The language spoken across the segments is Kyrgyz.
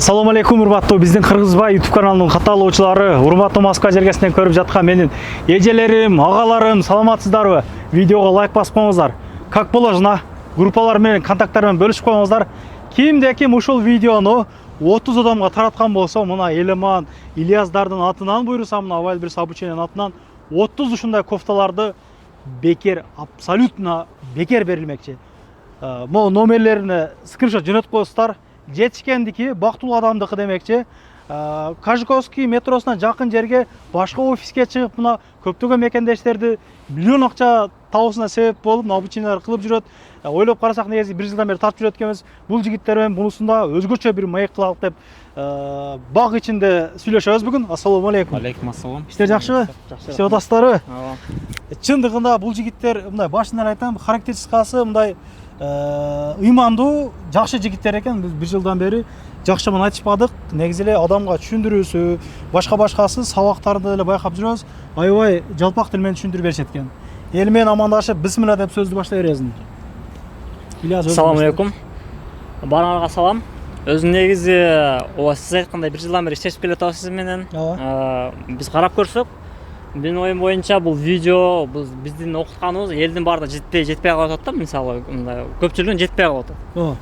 Ассаламу алейкум, урматтуу биздин Кыргызбай YouTube каналынын катталуучулары, урматтуу Москва жергесинен көрүп жаткан менин эжелерим, агаларым, саламатсыздарбы? Видеого лайк басып коюңуздар. Как положено, группалар менен, контакттар менен бөлүшүп коюңуздар. Кимде ким ушул видеону 30 адамга тараткан болсо, мына Элеман, Ильяздардын атынан буйруса, мына Вайлберс обучениянын атынан 30 ушундай кофталарды бекер, абсолютно бекер берилмекчи. Могу номерлерине скриншот жөнөтүп коесуздар. Жетишкендики бактылуу адамдыкы демекчи. Кажиковский метросуна жакын жерге башка офиске чыгып, мына көптөгөн мекендештерди миллион акча табуусуна себеп болуп, обучениялар кылып жүрөт. Ойлоп карасак, негизи 1 жылдан бери тартып жүрөт экенбиз. Бул жигиттер менен бунусунда өзгөчө бир маек кылалык деп баг ичинде сүйлөшөбүз бүгүн. Ассаламу алейкум. Алейкум ассалам. Иштер жакшыбы? Иштеп атасыздарбы? Чындыгында бул жигиттер мындай башынан айтам, характеристикасы мындай ыймандуу, жакшы жигиттер экен. Биз 1 жылдан бери жакшымын айтышпадык. Негизи эле адамга түшүндүрүүсү, башкасы сабактарды эле байкап жүрөбүз. Аябай жалпак тил менен түшүндүрүп беришет экен. Эл менен амандашып, бисмилла деп сөздү баштай бересиң. Ассаламу алейкум. Баарыңарга салам. Өзү негизи сиз айткандай 1 жылдан бери иштешип келатабыз сиз менен. Биз карап көрсөк, менин оюм боюнча бул видео биздин окутканыбыз элдин баарына жетпей калып атат да, мисалы мындай көпчүлүгүн жетпей калып атат.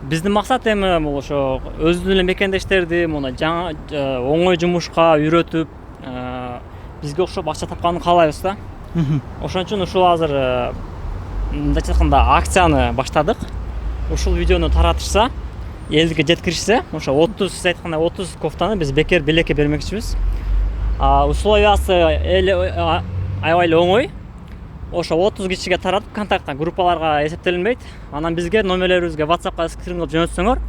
Биздин максат эми бул ошо өзүбүздүн эле мекендештерди мына жаңы оңой жумушка үйрөтүп, бизге окшоп акча тапканын каалайбыз да. Ошон үчүн ушул азыр мындайча айтканда акцияны баштадык. Ушул видеону таратышса, элге жеткиришсе, ошо 30 сиз айткандай 30 кофтаны биз бекер белекке бермекчибиз. Условиясы аябай эле оңой. Ошо 30 кишиге таратып, контакттан группаларга эсептелинбейт. Анан бизге номерлерибизге WhatsAppка скрин кылып жөнөтсөңөр,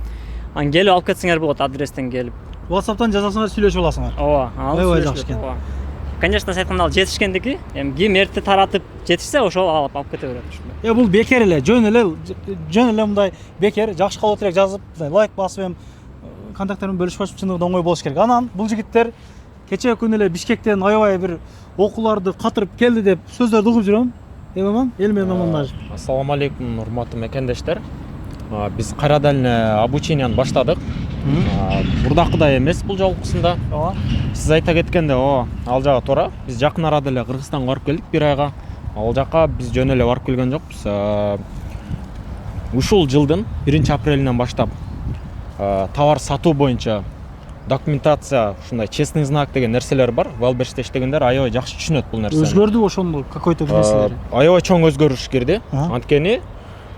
анан келип алып кетсеңер болот, адрестен келип. WhatsApp'тан жазасыңар, сүйлөшүп аласыңар. Ооба, аябай жакшы экен. Конечно, сиз айткандай жетишкендики, эми ким эрте таратып жетишсе, ошол алып кете берет ушундай. Бул бекер эле, жөн эле мындай бекер, жакшы калып элек жазып, лайк басып, эми контакттарын бөлүшүп алып, чындыгында оңой болуш керек. Анан бул жигиттер кечээ күнү эле Бишкектен аябай бир окууларды катырып келди деп сөздөрдү угуп жүрөм. Элеман, эл менен амандашып. Ассаламу алейкум, урматтуу мекендештер. Биз кайрадан эле обученияны баштадык. Бурдакыдай эмес бул жолкусунда. Сиз айта кеткенде, ал жагы туура. Биз жакын арада эле Кыргызстанга барып келдик 1 айга. Ал жака биз жөн эле барып келген жокпуз. Ушул жылдын 1-апрелинен баштап товар сатуу боюнча документация, ушундай честный знак деген нерселер бар. Вайлберсте иштегендер аябай жакшы түшүнөт бул нерсени. Өзгөрдү ошондо какой-то нерселер. Аябай чоң өзгөрүш кирди. Анткени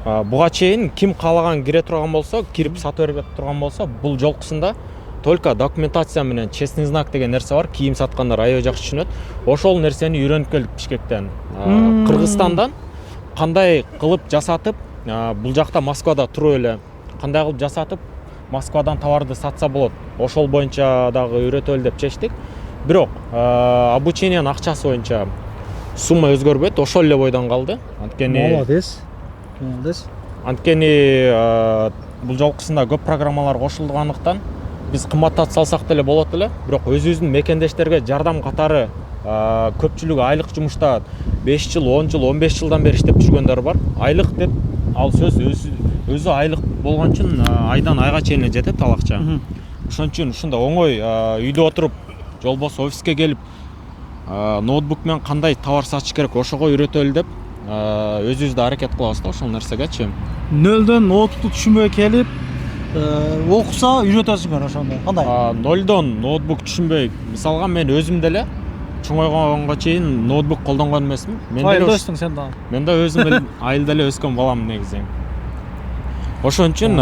буга чейин ким каалаган кире турган болсо, кирип сатып бере турган болсо, бул жолкусунда только документация менен честный знак деген нерсе бар. Кийим саткандар аябай жакшы түшүнөт. Ошол нерсени үйрөнүп келдик Бишкектен. Кыргызстандан кандай кылып жасатып, бул жакта Москвада туруп эле кандай кылып жасатып Москвадан товарды сатса болот. Ошол боюнча дагы үйрөтөлү деп чечтик. Бирок обучениянын акчасы боюнча сумма өзгөрбөйт, ошол эле бойдон калды. Анткени Анткени бул жолкусунда көп программалар кошулгандыктан биз кымбаттатып салсак деле болот эле. Бирок өзүбүздүн мекендештерге жардам катары көпчүлүгү айлык жумушта 5 жыл, 10 жыл, 15 жылдан бери иштеп жүргөндөр бар. Айлык деп ал сөз өзү айлык болгон үчүн айдан айга чейин жетет ал акча. Ошон үчүн ушунда оңой үйдө отуруп, же болбосо офиске келип ноутбук менен кандай товар сатыш керек ошого үйрөтөлү деп өзүбүз да аракет кылабыз да ошол нерсегечи. Нөлдөн ноутбукту түшүнбөй келип, окуса үйрөтөсүңөр ошондо. Кандай? Нөлдөн ноутбук түшүнбөй, мисалга мен өзүм деле чоңойгонго чейин ноутбук колдонгон эмесмин. Айылда өстүң сен да. Мен да өзүм айылда эле өскөн балам негизи. Ошон үчүн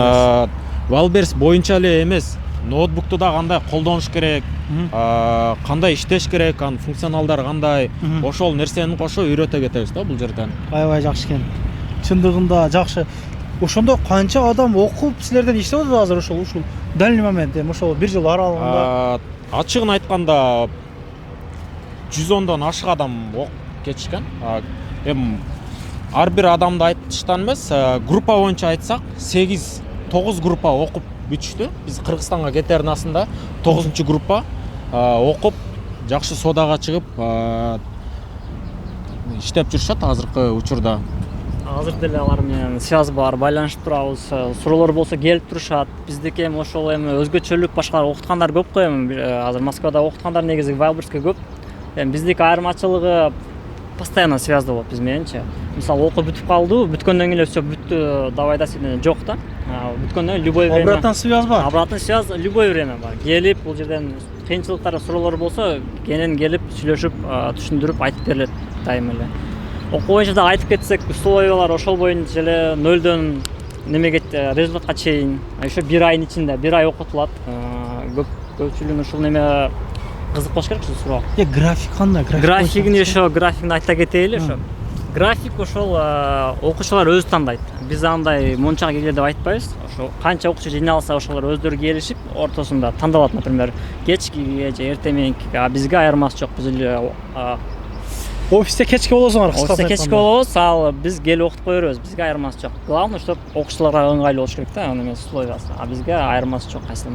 Вайлберс боюнча эле эмес, ноутбукту да кандай колдонуш керек, кандай иштеш керек, анын функционалдары кандай, ошол нерсени кошо үйрөтө кетебиз да бул жерден. Аябай жакшы экен. Чындыгында жакшы. Ошондо канча адам окуп силерден иштеп атат азыр ушул дальный момент, ошол 1 жыл аралыгында? Ачыгын айтканда 110дон ашык адам окуп кетишкен. Эми ар бир адамды айтыштан эмес, группа боюнча айтсак 8-9 группа окуп бүтүштү. Биз Кыргызстанга кетердин асында 9-чу группа окуп, жакшы содага чыгып иштеп жүрүшөт азыркы учурда. азыр деле алар менен связь бар, байланышып турабыз. Суроолор болсо келип турушат. Биздики эми ошол эми өзгөчөлүк башка окуткандар көп го эми. Азыр Москвада окуткандар негизи Вайлберске көп. Эми биздики айырмачылыгы постоянно связьда болот биз мененчи. Мисалы окуу бүтүп калды, бүткөндөн кийин всё бүттү, давай до свидания жок да. Бүткөндөн любой время. Обратный связь бар. Обратный связь любой время бар. Келип бул жерден кыйынчылыктар, суроолор болсо, кенен келип сүйлөшүп, түшүндүрүп айтып берилет дайыма эле. Окуу боюнча да айтып кетсек, условиялар ошол боюнча эле 0-дөн немеге результатка чейин, еще 1 айдын ичинде 1 ай окутулат. Көпчүлүгүн ушул неме кызык болуш керек ушул суроо. График кандай? Графигин графигин айта кетейли ошо. График ошол окуучулар өзү тандайт. Биз андай мончага келе деп айтпайбыз. Ошо канча окуучу жиналса ошолор өздөрү келишип, ортосунда тандалат, например, кечкиге же эртең мененки. Бизге айырмасы жок. Биз эле офисте кечке болосуңар, кыскасы офисте кечке болобуз, ал биз келип окутуп кое беребиз. Бизге айырмасы жок. Главное, чтоб окуучуларга ыңгайлуу болуш керек да, аны эмес условиясы. Бизге айырмасы жок кайсыл.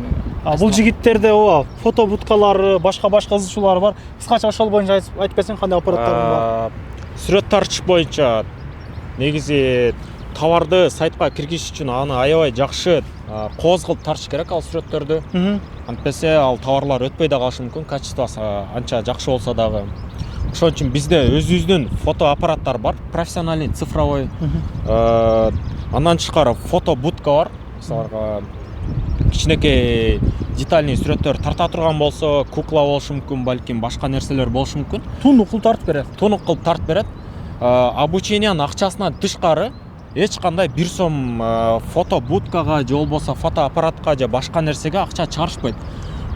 Бул жигиттерде фото будкалары, башка ызычуулары бар. Кыскача ошол боюнча айтып кетсең, кандай аппараттарың бар? Сүрөт тартыш боюнча негизи товарды сайтка киргизиш үчүн аны аябай жакшы кооз кылып тартыш керек ал сүрөттөрдү. Антпесе ал товарлар өтпөй да калышы мүмкүн, качествосы анча жакшы болсо дагы. Ошон үчүн бизде өзүбүздүн фото аппараттар бар, профессиональный, цифровой. Андан тышкары фото будка бар. Мисалга кичинекей детальный сүрөттөр тарта турган болсо, кукла болушу мүмкүн, балким башка нерселер болушу мүмкүн. Тунук кылып тартып берет. Тунук кылып тартып берет. Обучениянын акчасынан тышкары эч кандай 1 сом фото будкага же болбосо фото аппаратка же башка нерсеге акча чыгарышпайт.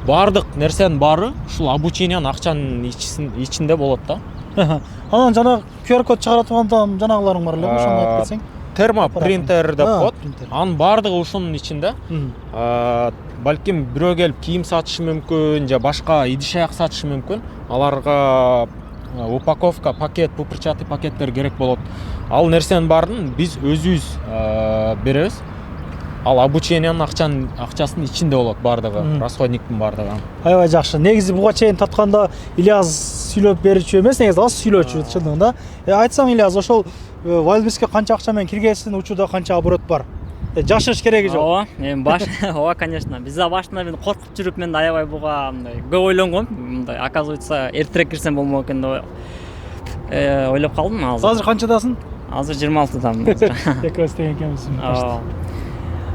Бардык нерсенин баары ушул обучениянын акчанын ичинде болот да. Анан жана QR код чыгара турган жанагыларың бар эле, ошону айтып кетсең. Термопринтер деп коет. Анын баардыгы ушунун ичинде. Балким бирөө келип кийим сатышы мүмкүн же башка идиш аяк сатышы мүмкүн. Аларга упаковка, пакет, пупырчатый пакеттер керек болот. Ал нерсенин баарын биз өзүбүз беребиз. Ал обучениянын акчасынын ичинде болот баардыгы, расходниктин баардыгы. Аябай жакшы. Негизи буга чейин тартканда Ильяс сүйлөп берүүчү эмес, негизи аз сүйлөөчү чындыгында. Айтсаң Ильяс, ошол Wildberriesке канча акча менен киргенсиң, учурда канча оборот бар? Жашырыш кереги жок. Ооба, эми ооба, конечно. Биз башында мен коркуп жүрүп, мен аябай буга мындай көп ойлонгом. Мындай оказывается, эртерээк кирсем болмок экен деп ойлоп калдым азыр. Азыр канчадасың? Азыр 26-дамын. Экөөбүз тең экенбиз.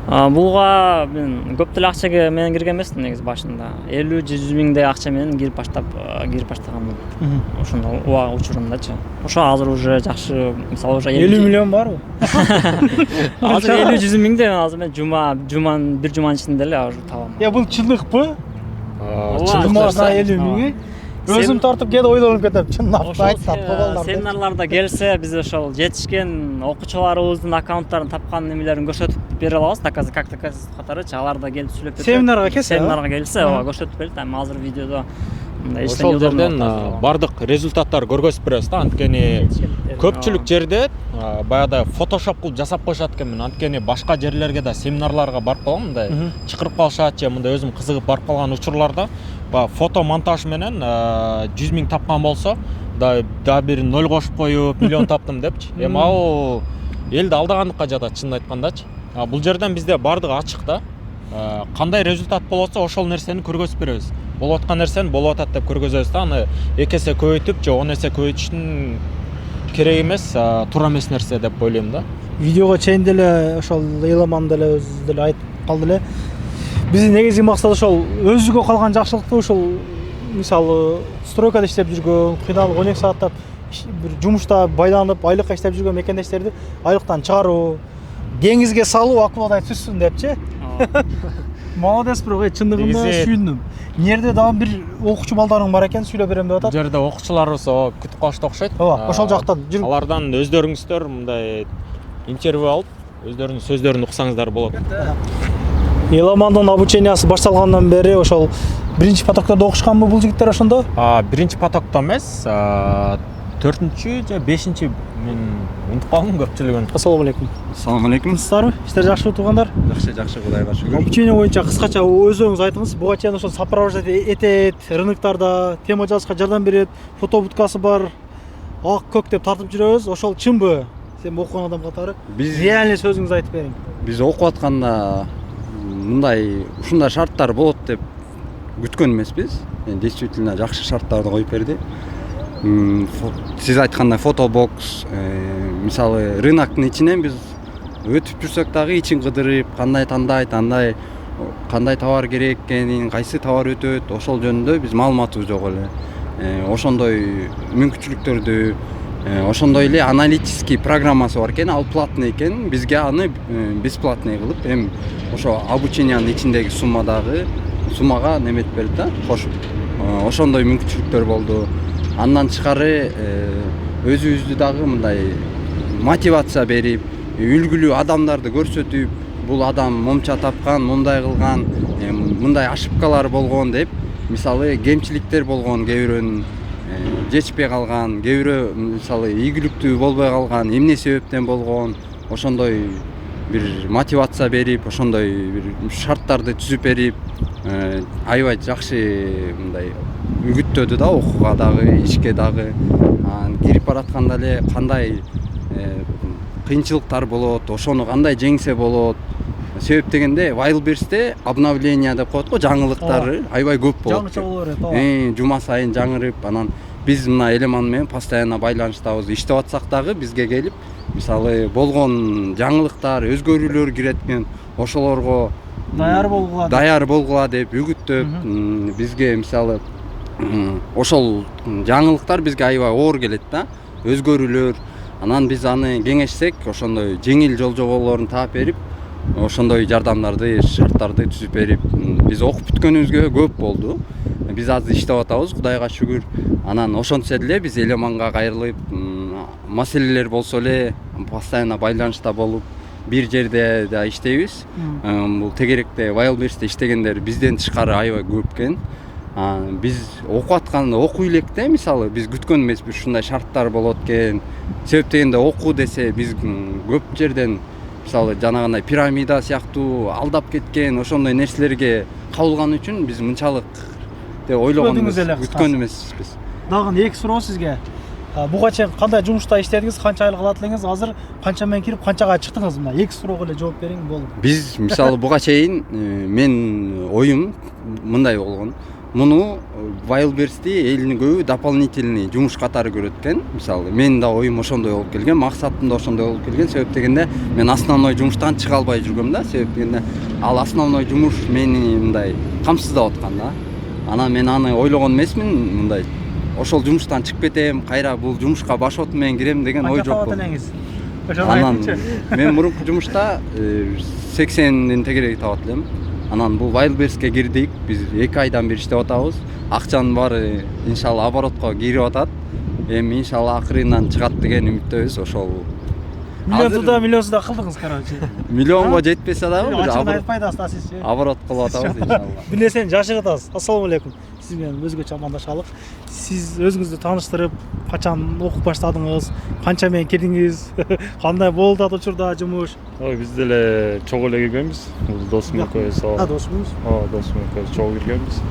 Буга мен көп деле акчага менен кирген эмесмин негизи башында. 50-100 миңдей акча менен кирип баштаганмын. Ошондо убагы учурундачы. Ошо азыр уже жакшы, мисалы уже 50 миллион барбы? Азыр 50-100 миңде азыр мен бир жуманын ичинде эле уже табам. Бул чындыкпы? Чындык. 50 миңи? Өзүм тартып кээде ойлонуп кетем. Чындап айтсап калгандар. Семинарларда келсе, биз ошол жетишкен окуучуларыбыздын аккаунттарын тапкан немелерин көрсөтүп бере алабыз, как доказательство катарычы. Аларда келип сүйлөп берсе. Семинарга келсе, көрсөтүп берет. Эми азыр видеодо ошол жерден бардык результаттар көргөзүп беребиз да. Анткени көпчүлүк жерде баягы фотошоп кылып жасап коюшат экен. Анткени башка жерлерге да семинарларга барып калгам, мындай чакырып калышат же мындай өзүм кызыгып барып калган учурларда фото монтаж менен 100 миң тапкан болсо да бир 0 кошуп коюп миллион таптым депчи. Эми ал элди алдагандыкка жатат, чынын айткандачы. Бул жерден бизде бардыгы ачык да. Кандай результат болотса ошол нерсени көргөзүп беребиз. Болуп аткан нерсени болуп атат деп көргөзөбүз да. Аны 2 эсе көбөйтүп же 10 эсе көбөйтүштүн керек эмес, туура эмес нерсе деп ойлойм да. Видеого чейин деле ошол Эйламан деле өзү деле айтып калды эле. Биздин негизги максат ошол өзүгө калган жакшылыкты ошол мисалы стройкада иштеп жүргөн, кыйналып 12 сааттап бир жумушта байланып айлыкка иштеп жүргөн мекендештерди айлыктан чыгаруу, деңизге салуу, аквадай түссүн депчи. Молодец, бирок чындыгында сүйүндүм. Нерде дагы бир окуучу балдарың бар экен, сүйлөп берем деп атат. Бул жерде окуучуларыбыз күтүп калышты окшойт. Ооба, ошол жактан жүрүп алардан өздөрүңүздөр мындай интервью алып, өздөрүнүн сөздөрүн уксаңыздар болот. Эйламандын обучениясы башталгандан бери ошол биринчи потоктордо окушканбы бул жигиттер ошондо? Биринчи потокто эмес, 4-чү же 5-чи мен унутуп калдым көпчүлүгүн. Ассаламу алейкум. Ассаламу алейкум. Сыздарбы? Иштер жакшыбы туугандар? Жакшы, Кудайга шүгүр. Обучение боюнча кыскача өзүңүз айтыңыз. Буга чейин ошол сопровождать этет, рыноктарда тема жазышка жардам берет, фото будкасы бар, ак көк деп тартып жүрөбүз. Ошол чынбы? сен окуган адам катары Биз- реальный сөзүңүздү айтып бериң. Биз окуп атканда ушундай шарттар болот деп күткөн эмеспиз. Действительно жакшы шарттарды коюп берди. Сиз айткандай фотобокс, мисалы рыноктун ичинен биз өтүп жүрсөк дагы ичин кыдырып, кандай кандай товар керек экенин, кайсы товар өтөт, ошол жөнүндө биз маалыматыбыз жок эле. Ошондой мүмкүнчүлүктөрдү, ошондой эле аналитический программасы бар экен, ал платный экен. Бизге аны бесплатный кылып, эми ошо обучениянын ичиндеги суммага неметип берди да, кошуп. Ошондой мүмкүнчүлүктөр болду. Андан тышкары өзүбүздү дагы мындай мотивация берип, үлгүлүү адамдарды көрсөтүп, бул адам момча тапкан, мындай кылган, мындай ошибкалар болгон деп, мисалы кемчиликтер болгон, кээ бирөөнүн жетишпей калган, кээ бирөө мисалы ийгиликтүү болбой калган, эмне себептен болгон, ошондой бир мотивация берип, ошондой бир шарттарды түзүп берип, аябай жакшы мындай үгүттөдү да, окууга дагы, ишке дагы. Кирип баратканда эле кандай кыйынчылыктар болот, ошону кандай жеңсе болот. Себеп дегенде Wildberries'те обновление деп коет го, жаңылыктары аябай көп болот. Жаңыча боло берет, ооба. Жума сайын жаңырып, анан биз мына элеман менен постоянно байланыштабыз. Иштеп атсак дагы бизге келип, мисалы болгон жаңылыктар, өзгөрүүлөр кирет экен, ошолорго даяр болгула деп үгүттөп, бизге мисалы ошол жаңылыктар бизге аябай оор келет да, өзгөрүүлөр. Анан биз аны кеңешсек, ошондой жеңил жол жоболорун таап берип, ошондой жардамдарды, шарттарды түзүп берип, биз окуп бүткөнүбүзгө көп болду. Биз азыр иштеп атабыз, Кудайга шүгүр. Анан ошентсе деле биз Элеманга кайрылып, маселелер болсо эле постоянно байланышта болуп, бир жерде да иштейбиз. Бул тегеректе Wildberries'те иштегендер бизден тышкары аябай көп экен. Биз окуп атканда окуй электе, мисалы биз күткөн эмеспиз ушундай шарттар болот экен. Себеп дегенде окуу десе биз көп жерден мисалы жанагындай пирамида сыяктуу алдап кеткен ошондой нерселерге кабылган үчүн биз мынчалык деп ойлогонбуз, күткөн эмеспиз. Дагы эки суроо сизге. Буга чейин кандай жумушта иштедиңиз, канча айлык алат элеңиз, азыр канча менен кирип канчага чыктыңыз? Мына эки суроого эле жооп бериң болду. Биз мисалы буга чейин мен оюм мындай болгон. Муну Wildberries'ти элдин көбү дополнительный жумуш катары көрөт экен. Мисалы менин да оюм ошондой болуп келген, максатым да ошондой болуп келген. Себеп дегенде мен основной жумуштан чыга албай жүргөм да. Себеп дегенде ал основной жумуш мени мындай камсыздап аткан да. Анан мен аны ойлогон эмесмин, мындай ошол жумуштан чыгып кетем, кайра бул жумушка баш оту менен кирем деген ой жок болду. Анан мен мурунку жумушта 80дин тегерек табат элем. Анан бул Wildberries'ке кирдик, биз 2 айдан бери иштеп атабыз. Акчанын баары иншалла оборотко кирип атат. Эми иншалла акырынан чыгат деген үмүттөбүз. Ошол миллионсуда кылдыңыз, короче. Миллионго жетпесе дагы пайдасы сизчи. оборот кылып атабыз иншалла. Бир нерсени жашырып атабыз. Ассалому алейкум. Сиз менен өзгөчө амандашалык. Сиз өзүңүздү тааныштырып, качан окуп баштадыңыз, канча менен кирдиңиз, кандай болду ат учурда жумуш? Биз деле чогуу эле киргенбиз. Бул досум экөөбүз. Досумуз. Досум экөөбүз чогуу киргенбиз.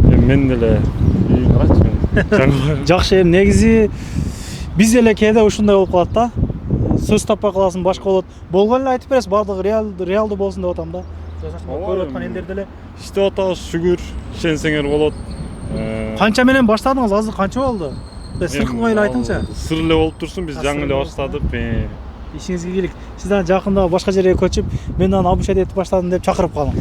Эми мен деле жакшы, эми негизи биз деле кээде ушундай болуп калат да. Сөз таппай каласың, башка болот. Болгон эле айтып бересиз, бардыгы реалдуу болсун деп атам да. Көрүп аткан элдер деле иштеп атабыз, шүгүр, ишенсеңер болот. Канча менен баштадыңыз? Азыр канча болду? Сыр кылбай эле айтыңчы. Сыр эле болуп турсун, биз жаңы эле баштадык. Ишиңизге ийгилик. Сиз дагы жакында башка жерге көчүп, мен аны обучать этип баштадым деп чакырып калың.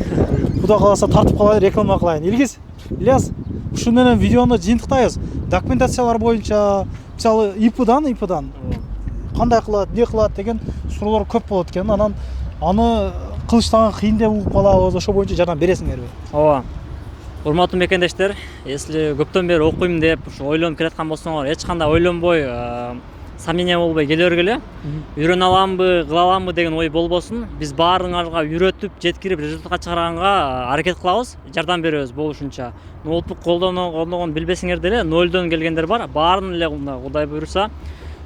Кудай кааласа тартып калайын, реклама кылайын. Илгиз, Ильяс, ушун менен видеону жыйынтыктайбыз. Документациялар боюнча, мисалы ИПдан кандай кылат, эмне кылат деген суроолор көп болот экен. Анан аны кылыштаган кыйын деп угуп калабыз. Ошо боюнча жардам бересиңерби? Ооба. Урматтуу мекендештер, если көптөн бери окуйм деп ушу ойлонуп келаткан болсоңор, эч кандай ойлонбой, сомнение болбой келе бергиле. Үйрөнө аламбы, кыла аламбы деген ой болбосун. Биз баарыңарга үйрөтүп, жеткирип, результатка чыгарганга аракет кылабыз, жардам беребиз болушунча. Ноутбук колдонгон билбесиңер деле, нөлдөн келгендер бар. Баарын эле Кудай буйруса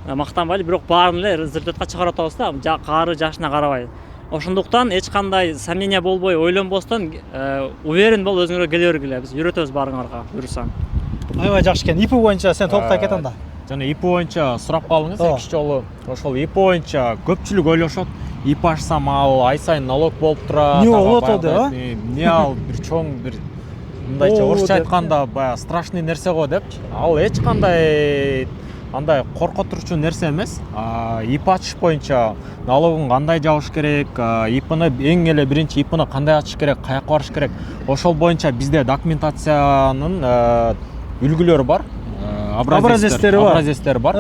мактанбайлы, бирок баарын эле результатка чыгарып атабыз да, каары жашына карабай. Ошондуктан эч кандай сомнение болбой, ойлонбостон уверен бол өзүңөргө келе бергиле. Биз үйрөтөбүз баарыңарга буйруса. Аябай жакшы экен. ИП боюнча сен толуктай кет анда. жана ИП боюнча сурап калдыңыз Ооба. эки жолу. Ошол ИП боюнча көпчүлүк ойлошот. ИП ачсам ал ай сайын налог болуп турат. Не болот ал деп, а? Не ал бир чоң бир мындайча Оо, орусча деп. айтканда баягы страшный нерсе го депчи. Ал эч кандай андай коркотурчу нерсе эмес. ИП ачыш боюнча налогун кандай жабыш керек, ИПны эң эле биринчи ИПны кандай ачыш керек, каяка барыш керек. Ошол боюнча бизде документациянын үлгүлөрү бар. Образецтери бар.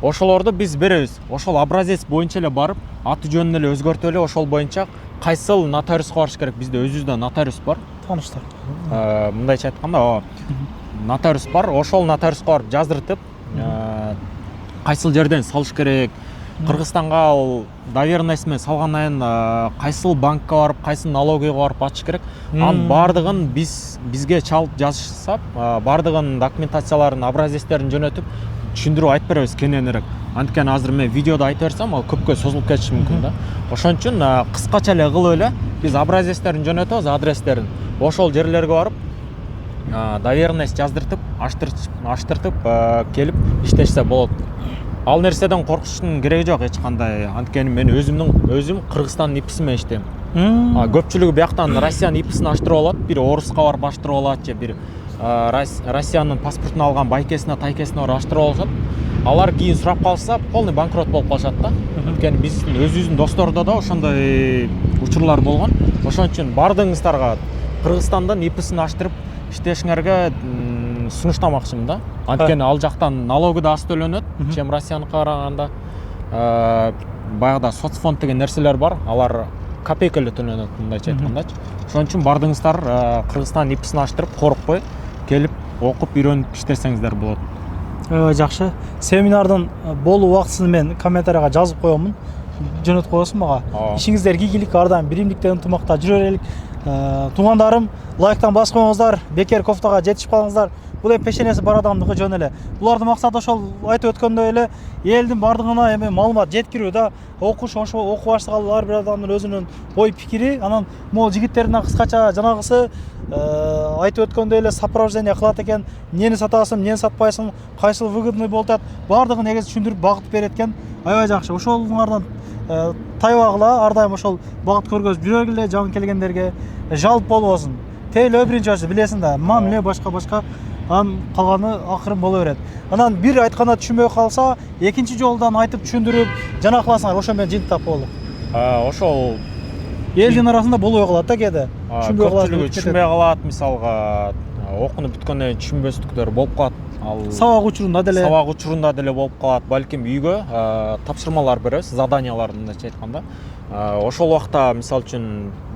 Ошолорду биз беребиз. Ошол образец боюнча эле барып, аты жөнүн эле өзгөртүп эле ошол боюнча кайсыл нотариуска барыш керек. Бизде өзүбүздө нотариус бар. Тааныштар. Мындайча айтканда, нотариус бар. Ошол нотариуска барып жаздыртып, кайсыл жерден салыш керек. Кыргызстанга ал доверенность менен салгандан кийин кайсыл банкка барып, кайсыл налогыйга барып ачыш керек. Анын баардыгын бизге чалып жазышсап, баардыгын документацияларын, образецтерин жөнөтүп түшүндүрүп айтып беребиз кененирээк. Анткени азыр мен видеодо айтып берсем, ал көпкө созулуп кетиши мүмкүн да. Ошон үчүн кыскача эле кылып эле биз образецтерин жөнөтөбүз, адрестерин. Ошол жерлерге барып доверенность жаздыртып, аштыртып келип иштешсе болот. Ал нерседен коркуштун кереги жок эч кандай. Анткени мен өзүм Кыргызстандын ИПСи менен иштейм. Көпчүлүгү бияктан Россиянын ИПСин аштырып алат, бир Орусга барып аштырып алат же бир Россиянын паспортун алган байкесине, тайкесине барып аштырып алышат. Алар кийин сурап калса, полный банкрот болуп калышат да. Анткени биздин өзүбүздүн достордо да ошондой учурлар болгон. Ошон үчүн баардыгыңыздарга Кыргызстандын ИПСин аштырып иштешиңерге сунуштамакчымын да. Анткени ал жактан налогу да аз төлөнөт, чем Россияныкына караганда. Баягыда соцфонд деген нерселер бар. Алар копейка эле төлөнөт, мындайча айткандачы. Ошон үчүн баардыгыңыздар Кыргызстан ИПСин аштырып, коркпой келип окуп үйрөнүп иштесеңиздер болот. Жакшы. Семинардын болуу убактысын мен комментарийга жазып коёмун. Жөнөтүп коесуң мага. Ишиңиздер ийгилик, ар дайым биримдикте, ынтымакта жүрө берелик. Туугандарым, лайктан басып коюңуздар, бекер кофтага жетишип калыңыздар. Бул эми пешенеси бар адамдыкы жөн эле. Булардын максаты ошол айтып өткөндөй эле элдин бардыгына эми маалымат жеткирүү да. Окуш, ошо окуп баштаган ар бир адамдын өзүнүн ой пикири. Анан могу жигиттерден кыскача жанагысы айтып өткөндөй эле сопровождение кылат экен. Эмнени сатасың, эмнени сатпайсың, кайсыл выгодный болуп атат, бардыгын негизи түшүндүрүп багыт берет экен. Аябай жакшы. Ошолуңардан тайбагыла, ар дайым ошол багыт көргөзүп жүрөгүлө, жаңы келгендерге жалп болбосун. Тейлөө биринчи очу билесиң да, мамиле башка. Анан калганы акырын боло берет. Анан бир айтканда түшүнбөй калса, экинчи жолдан айтып түшүндүрүп, жана кыласыңар, ошо менен жыйынтык болот. Ошол Элдин арасында болбой калат да кээде. Түшүнбөй калат, мисалга окунуп бүткөндөн кийин түшүнбөстүктөр болуп калат. Ал сабак учурунда деле болуп калат. Балким үйгө тапшырмалар беребиз, заданиялар мындайча айтканда. Ошол убакта мисалы үчүн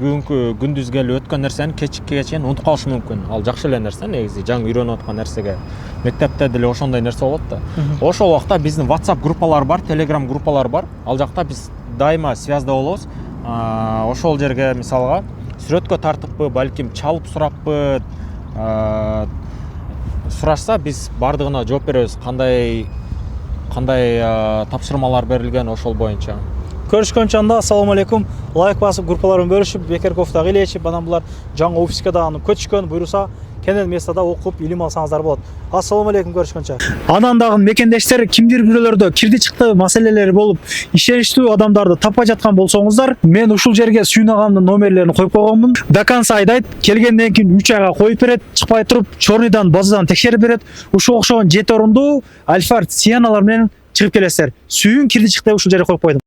бүгүнкү күндүз келип өткөн нерсени кечикке чейин унутуп калышы мүмкүн. Ал жакшы эле нерсе, негизи жаңы үйрөнүп аткан нерсеге. Мектепте деле ошондой нерсе болот да. Ошол убакта биздин WhatsApp группалар бар, Telegram группалар бар. Ал жакта биз дайыма связьда болобуз. Ошол жерге мисалга сүрөткө тартыппы, балким чалып сураппы, сурашса биз бардыгына жооп беребиз. Кандай тапшырмалар берилген ошол боюнча. Көрүшкөнчө анда ассаламу алейкум. Лайк басып, группаларын бөлүшүп, бекер кофтага илечип, анан булар жаңы офиске дагы көчүшкөн, буйруса кенен местада окуп, илим алсаңыздар болот. Ассаламу алейкум, көрүшкөнчө. Анан дагы мекендештер кимдир бирөөлөрдө кирди чыкты маселелери болуп, ишеничтүү адамдарды таппай жаткан болсоңуздар, мен ушул жерге сүйүнагамдын номерлерин коюп койгонмун. До конца айдайт, келгенден кийин 3 айга коюп берет, чыкпай туруп, чорныйдан, базадан текшерип берет. Ушул окшогон 7 орундуу Альфард Сианалар менен чыгып келесиздер. Сүйүн кирди чыкты ушул жерге коюп койдум.